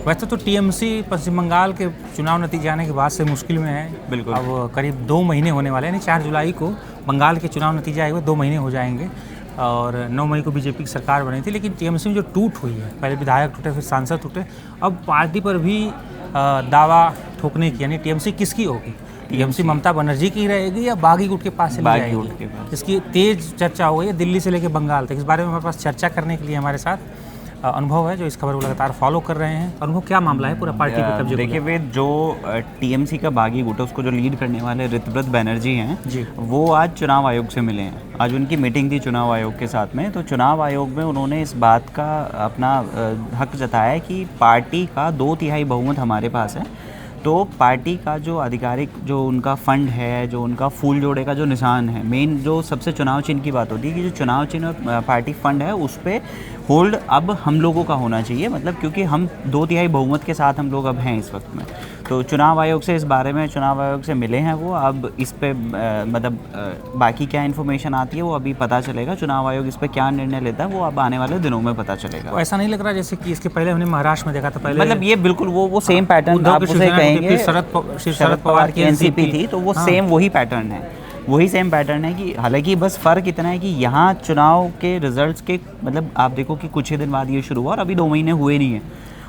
वैसे तो टीएमसी पश्चिम बंगाल के चुनाव नतीजे आने के बाद से मुश्किल में है। बिल्कुल। अब करीब 2 महीने होने वाले हैं, यानी 4 जुलाई को बंगाल के चुनाव नतीजे आए हुए 2 महीने हो जाएंगे और 9 मई को बीजेपी की सरकार बनी थी। लेकिन टीएमसी में जो टूट हुई है, पहले विधायक टूटे फिर सांसद टूटे, अब पार्टी पर भी दावा ठोकने की, यानी टीएमसी किसकी होगी? टीएमसी ममता बनर्जी की रहेगी या बागी गुट के पास से ली जाएगी? इसकी तेज चर्चा हो गई है दिल्ली से लेकर बंगाल तक। इस बारे में हमारे पास चर्चा करने के लिए हमारे साथ अनुभव है, जो इस खबर को लगातार फॉलो कर रहे हैं। अनुभव, क्या मामला है पूरा पार्टी पे कब्जे? देखिए वे जो टीएमसी का बागी गुट है उसको जो लीड करने वाले ऋतव्रत बैनर्जी हैं जी, वो आज चुनाव आयोग से मिले हैं। आज उनकी मीटिंग थी चुनाव आयोग के साथ में। तो चुनाव आयोग में उन्होंने इस बात का अपना हक जताया है कि पार्टी का 2/3 बहुमत हमारे पास है, तो पार्टी का जो आधिकारिक जो उनका फंड है, जो उनका फूल जोड़े का जो निशान है, मेन जो सबसे चुनाव चिन्ह की बात होती है कि जो चुनाव चिन्ह और पार्टी फंड है उस पर होल्ड अब हम लोगों का होना चाहिए, मतलब क्योंकि हम 2/3 बहुमत के साथ हम लोग अब हैं इस वक्त में। तो चुनाव आयोग से इस बारे में चुनाव आयोग से मिले हैं वो। अब इस पे मतलब बाकी क्या इन्फॉर्मेशन आती है वो अभी पता चलेगा। चुनाव आयोग इस पे क्या निर्णय लेता है वो अब आने वाले दिनों में पता चलेगा। तो ऐसा नहीं लग रहा जैसे कि इसके पहले हमने महाराष्ट्र में देखा था? पहले मतलब ये बिल्कुल वो सेम पैटर्न आप उसे कहेंगे। शरद पवार की एनसीपी थी तो वो सेम वही पैटर्न है, वही सेम पैटर्न है कि हालांकि बस फ़र्क इतना है कि यहाँ चुनाव के रिजल्ट्स के मतलब आप देखो कि कुछ ही दिन बाद ये शुरू हुआ और अभी 2 महीने हुए नहीं हैं।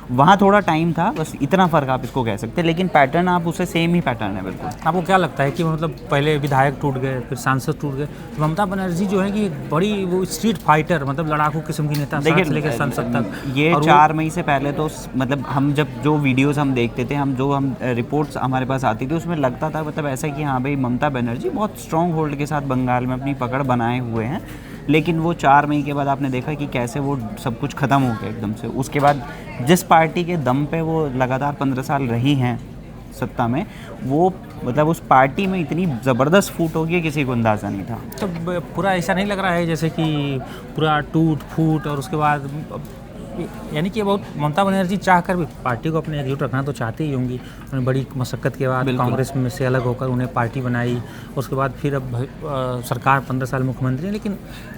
वहाँ थोड़ा टाइम था, बस इतना फ़र्क आप इसको कह सकते हैं, लेकिन पैटर्न आप उसे सेम ही पैटर्न है बिल्कुल। आपको क्या लगता है कि मतलब पहले विधायक टूट गए फिर सांसद टूट गए, तो ममता बनर्जी जो है कि बड़ी वो स्ट्रीट फाइटर, मतलब लड़ाकू किस्म की नेता, देखिए लेकर संसद तक। ये 4 मई से पहले तो मतलब हम जब जो वीडियोस हम देखते थे, हम रिपोर्ट्स हमारे पास आती थी उसमें लगता था मतलब ऐसा कि हाँ भाई ममता बनर्जी बहुत स्ट्रॉन्ग होल्ड के साथ बंगाल में अपनी पकड़ बनाए हुए हैं। लेकिन वो 4 मई के बाद आपने देखा कि कैसे वो सब कुछ ख़त्म हो गया एकदम से। उसके बाद जिस पार्टी के दम पे वो लगातार 15 साल रही हैं सत्ता में, वो मतलब उस पार्टी में इतनी ज़बरदस्त फूट होगी किसी को अंदाज़ा नहीं था। तो पूरा ऐसा नहीं लग रहा है जैसे कि पूरा टूट फूट और उसके बाद, यानी कि बहुत ममता बनर्जी चाहकर भी पार्टी को अपने एकजुट रखना तो चाहती ही होंगी। उन्होंने बड़ी मशक्क़त के बाद कांग्रेस में से अलग होकर उन्हें पार्टी बनाई, उसके बाद फिर अब सरकार 15 साल मुख्यमंत्री। लेकिन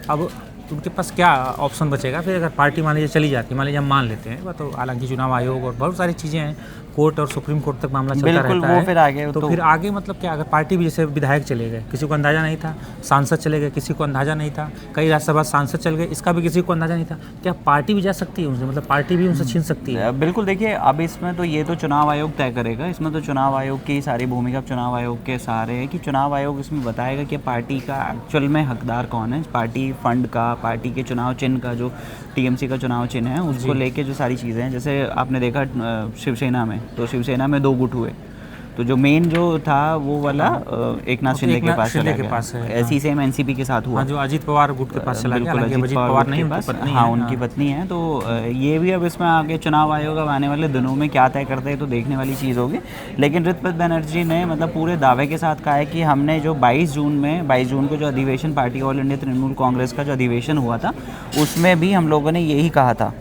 अब उनके पास क्या ऑप्शन बचेगा फिर अगर पार्टी मान लीजिए चली जाती है? मान लीजिए हम मान लेते हैं, तो हालांकि चुनाव आयोग और बहुत सारी चीज़ें हैं, कोर्ट और सुप्रीम कोर्ट तक मामला चलता रहता है। फिर आगे तो फिर आगे मतलब क्या, अगर पार्टी भी जैसे विधायक चले गए, किसी को अंदाज़ा नहीं था, सांसद चले गए, किसी को अंदाज़ा नहीं था, कई राज्यसभा सांसद चल गए, इसका भी किसी को अंदाज़ा नहीं था, क्या पार्टी भी जा सकती है उनसे? मतलब पार्टी भी उनसे छीन सकती है? बिल्कुल। देखिए अब इसमें तो ये तो चुनाव आयोग तय करेगा, इसमें तो चुनाव आयोग की सारी भूमिका चुनाव आयोग के सहारे है कि चुनाव आयोग इसमें बताएगा कि पार्टी का एक्चुअल में हकदार कौन है, पार्टी फंड का, पार्टी के चुनाव चिन्ह का, जो टीएमसी का चुनाव चिन्ह है उसको लेके जो सारी चीज़ें हैं। जैसे आपने देखा शिवसेना में, तो शिवसेना में 2 गुट हुए, तो जो मेन जो था वो वाला एकनाथ शिंदे के पास चला गया। ऐसी सेम एनसीपी के साथ हुआ, जो अजीत पवार गुट के पास चला गया। अजीत पवार नहीं, उनकी पत्नी, हाँ उनकी पत्नी है। तो ये भी अब इसमें आगे चुनाव आयोग अब आने वाले दिनों में क्या तय करते हैं तो देखने वाली चीज़ होगी। लेकिन ऋतव्रत बनर्जी ने मतलब पूरे दावे के साथ कहा है कि हमने जो 22 जून को जो अधिवेशन party all India Trinamool Congress का जो अधिवेशन हुआ था उसमें भी हम लोगों ने यही कहा था।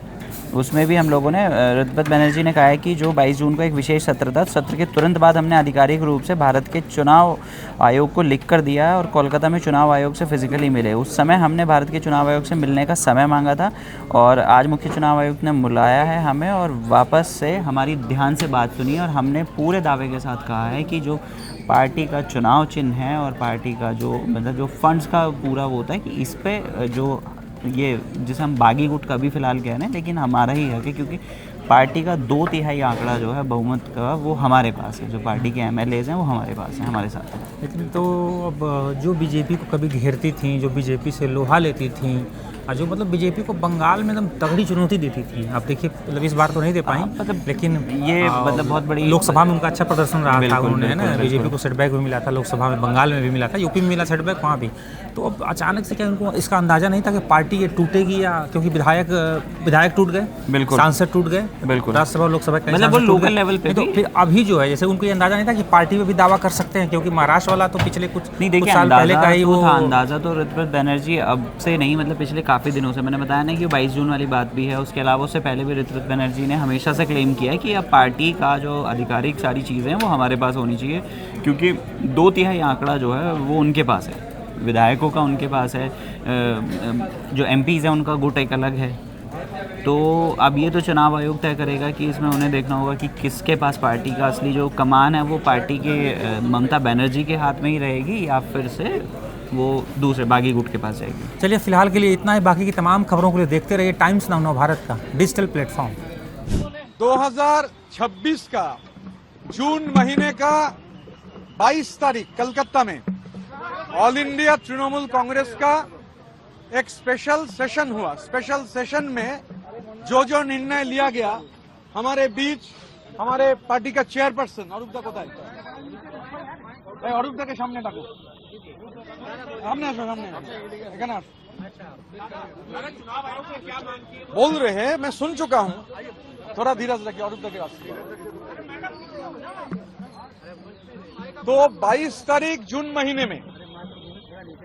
उसमें भी हम लोगों ने ऋतव्रत बनर्जी ने कहा है कि जो 22 जून को एक विशेष सत्र था, सत्र के तुरंत बाद हमने आधिकारिक रूप से भारत के चुनाव आयोग को लिख कर दिया और कोलकाता में चुनाव आयोग से फिजिकली मिले। उस समय हमने भारत के चुनाव आयोग से मिलने का समय मांगा था और आज मुख्य चुनाव आयुक्त ने बुलाया है हमें और वापस से हमारी ध्यान से बात सुनी और हमने पूरे दावे के साथ कहा है कि जो पार्टी का चुनाव चिन्ह है और पार्टी का जो मतलब जो फंड्स का पूरा वो होता है कि इस पर जो ये जिसे हम बागी गुट का भी फिलहाल कह रहे हैं, लेकिन हमारा ही है कि क्योंकि पार्टी का 2/3 आंकड़ा जो है बहुमत का वो हमारे पास है, जो पार्टी के एमएलएज हैं वो हमारे पास हैं, हमारे साथ हैं। लेकिन तो अब जो बीजेपी को कभी घेरती थी, जो बीजेपी से लोहा लेती थी और जो मतलब बीजेपी को बंगाल में एकदम तगड़ी चुनौती देती थी, आप देखिए मतलब इस बार तो नहीं दे पाई, मतलब लेकिन ये मतलब बहुत बड़ी लोकसभा में उनका अच्छा प्रदर्शन रहा था। उन्होंने ना बीजेपी को सेटबैक भी मिला था लोकसभा में, बंगाल में भी मिला था, यूपी में मिला सेटबैक, वहाँ भी। तो अब अचानक से क्या उनको इसका अंदाजा नहीं था कि पार्टी ये टूटेगी, या क्योंकि विधायक टूट गए, सांसद टूट गए, राज्यसभा लोकसभा मतलब वो लोकल लेवल पे। तो फिर अभी जो है जैसे उनको ये अंदाजा नहीं था कि पार्टी में भी दावा कर सकते हैं, क्योंकि महाराष्ट्र वाला तो पिछले कुछ साल पहले का ही वो था। अंदाजा तो ऋतव्रत बनर्जी अब से नहीं, मतलब पिछले काफ़ी दिनों से, मैंने बताया ना कि 22 जून वाली बात भी है। उसके अलावा उससे पहले भी ऋतव्रत बनर्जी ने हमेशा से क्लेम किया है कि अब पार्टी का जो आधिकारिक सारी चीज़ें हैं वो हमारे पास होनी चाहिए, क्योंकि 2/3 आंकड़ा जो है वो उनके पास है, विधायकों का उनके पास है, जो एमपीज़ हैं उनका गुट एक अलग है। तो अब ये तो चुनाव आयोग तय करेगा कि इसमें उन्हें देखना होगा कि किसके पास पार्टी का असली जो कमान है वो पार्टी के ममता बनर्जी के हाथ में ही रहेगी या फिर से वो दूसरे बागी गुट के पास जाएगी। चलिए फिलहाल के लिए इतना ही, बाकी की तमाम खबरों के लिए देखते रहिए टाइम्स नाउ नवभारत का डिजिटल प्लेटफॉर्म। 2026 का जून महीने का 22 तारीख कलकत्ता में ऑल इंडिया तृणमूल कांग्रेस का एक स्पेशल सेशन हुआ। स्पेशल सेशन में जो जो निर्णय लिया गया, हमारे बीच हमारे पार्टी का चेयरपर्सन অরূপদা কোথায়? এই অরূপদাকে সামনে ডাকো, सामने আসो, सामने এখানে আসो। बोल रहे हैं, मैं सुन चुका हूं, थोड़ा धीरज रखिए औरदा के वास्ते। तो 22 तारीख जून महीने में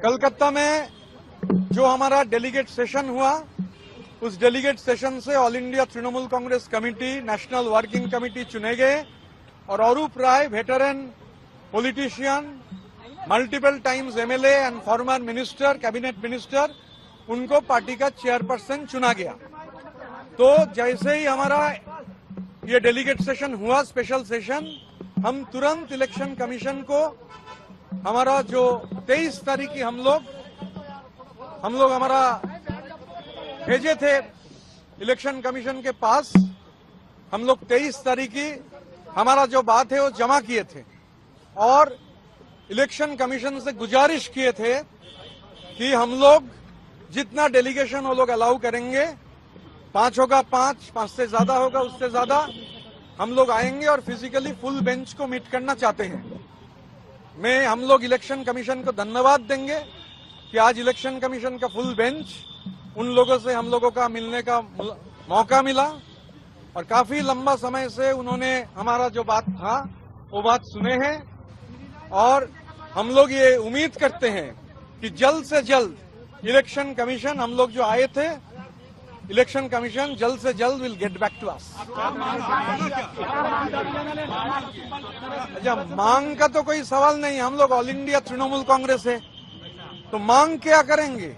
कलकत्ता में जो हमारा डेलीगेट सेशन हुआ, उस डेलीगेट सेशन से all India Trinamool Congress committee, national working committee चुने गए और Arup Roy, veteran politician, multiple times MLA and former minister, cabinet minister, उनको पार्टी का चेयरपर्सन चुना गया। तो जैसे ही हमारा ये डेलीगेट सेशन हुआ, स्पेशल सेशन, हम तुरंत इलेक्शन कमीशन को हमारा जो 23 तारीख की हम लोग हमारा भेजे थे इलेक्शन कमीशन के पास। हम लोग 23 तारीख की हमारा जो बात है वो जमा किए थे और इलेक्शन कमीशन से गुजारिश किए थे कि हम लोग जितना डेलीगेशन वो लोग अलाउ करेंगे, 5 होगा 5 से ज्यादा होगा उससे ज्यादा, हम लोग आएंगे और फिजिकली फुल बेंच को मीट करना चाहते हैं। हम लोग इलेक्शन कमीशन को धन्यवाद देंगे कि आज इलेक्शन कमीशन का फुल बेंच, उन लोगों से हम लोगों का मिलने का मौका मिला और काफी लंबा समय से उन्होंने हमारा जो बात था वो बात सुने हैं और हम लोग ये उम्मीद करते हैं कि जल्द से जल्द इलेक्शन कमीशन, हम लोग जो आए थे, इलेक्शन कमीशन जल्द से जल्द will get back to us. अच्छा, मांग का तो कोई सवाल नहीं, हम लोग ऑल इंडिया तृणमूल कांग्रेस है तो मांग क्या करेंगे?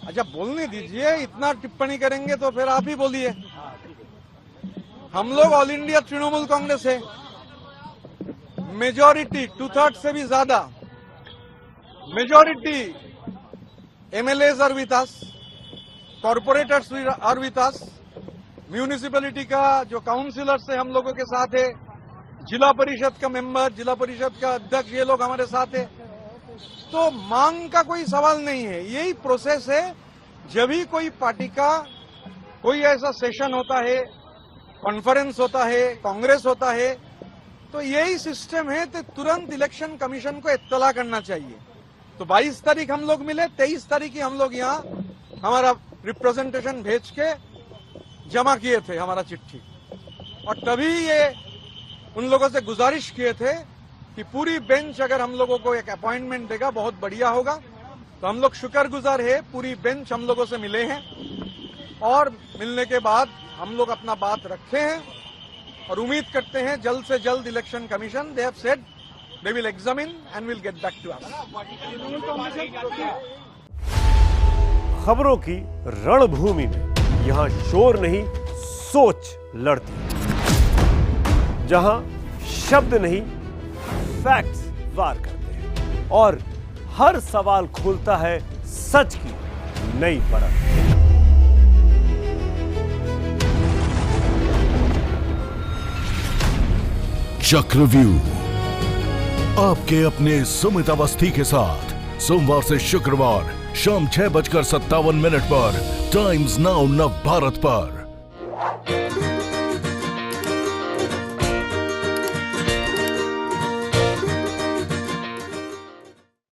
अच्छा बोलने दीजिए, इतना टिप्पणी करेंगे तो फिर आप ही बोलिए। हम लोग ऑल इंडिया तृणमूल कांग्रेस है, मेजॉरिटी 2/3 से भी ज्यादा majority MLAs are with us, corporators are with us, municipality का जो काउंसिलर्स है हम लोगों के साथ है, जिला परिषद का मेंबर, जिला परिषद का अध्यक्ष, ये लोग हमारे साथ है। तो मांग का कोई सवाल नहीं है, यही प्रोसेस है। जब भी कोई पार्टी का कोई ऐसा सेशन होता है, कॉन्फ्रेंस होता है, कांग्रेस होता है, तो यही सिस्टम है, तो तुरंत इलेक्शन कमीशन को इत्तला करना चाहिए। तो 22 तारीख हम लोग मिले, 23 तारीख ही हम लोग यहाँ हमारा रिप्रेजेंटेशन भेज के जमा किए थे हमारा चिट्ठी, और तभी ये उन लोगों से गुजारिश किए थे कि पूरी बेंच अगर हम लोगों को एक अपॉइंटमेंट देगा बहुत बढ़िया होगा। तो हम लोग शुक्रगुजार है, पूरी बेंच हम लोगों से मिले हैं और मिलने के बाद हम लोग अपना बात रखे हैं और उम्मीद करते हैं जल्द से जल्द election commission, they have said they will examine and will get back to us. खबरों की रणभूमि में यहाँ शोर नहीं, सोच लड़ती है, जहां शब्द नहीं फैक्ट्स वार करते हैं और हर सवाल खोलता है सच की नई परत। चक्रव्यूह आपके अपने सुमित अवस्थी के साथ सोमवार से शुक्रवार शाम 6:57 पर टाइम्स नाउ नवभारत पर।